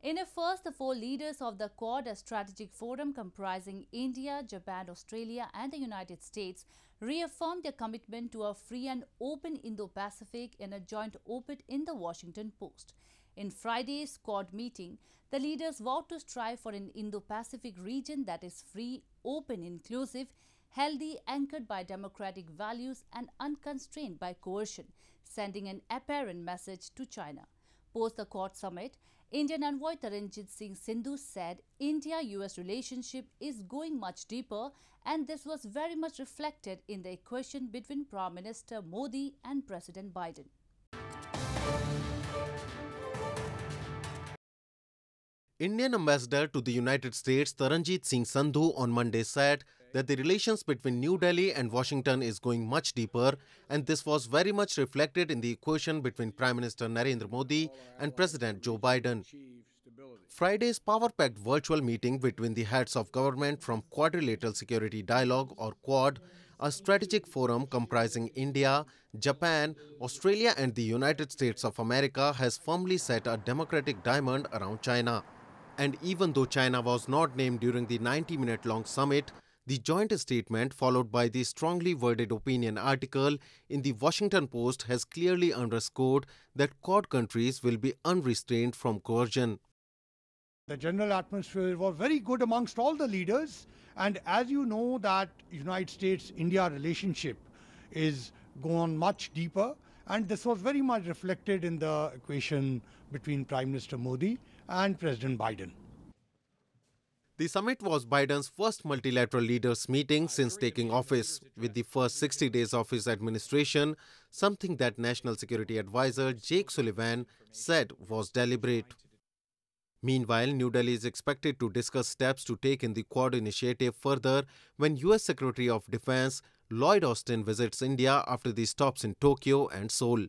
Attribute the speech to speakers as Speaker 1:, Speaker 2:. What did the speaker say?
Speaker 1: In a first, the four leaders of the Quad, a strategic forum comprising India, Japan, Australia and the United States, reaffirmed their commitment to a free and open Indo-Pacific in a joint op-ed in the Washington Post. In Friday's Quad meeting, the leaders vowed to strive for an Indo-Pacific region that is free, open, inclusive, healthy, anchored by democratic values and unconstrained by coercion, sending an apparent message to China. Post the Quad summit, Indian envoy Taranjit Singh Sandhu said India-US relationship is going much deeper, and this was very much reflected in the equation between Prime Minister Modi and President Biden.
Speaker 2: Indian ambassador to the United States Taranjit Singh Sandhu on Monday said that the relations between New Delhi and Washington is going much deeper, and this was very much reflected in the equation between Prime Minister Narendra Modi and President Joe Biden. Friday's power-packed virtual meeting between the heads of government from Quadrilateral Security Dialogue or Quad, a strategic forum comprising India, Japan, Australia and the United States of America, has firmly set a democratic diamond around China. And even though China was not named during the 90-minute-long summit, the joint statement followed by the strongly worded opinion article in the Washington Post has clearly underscored that Quad countries will be unrestrained from coercion.
Speaker 3: The general atmosphere was very good amongst all the leaders, and as you know that United States-India relationship is gone much deeper, and this was very much reflected in the equation between Prime Minister Modi and President Biden.
Speaker 2: The summit was Biden's first multilateral leaders meeting since taking office, with the first 60 days of his administration, something that National Security Advisor Jake Sullivan said was deliberate. Meanwhile, New Delhi is expected to discuss steps to take in the Quad initiative further when US Secretary of Defense Lloyd Austin visits India after the stops in Tokyo and Seoul.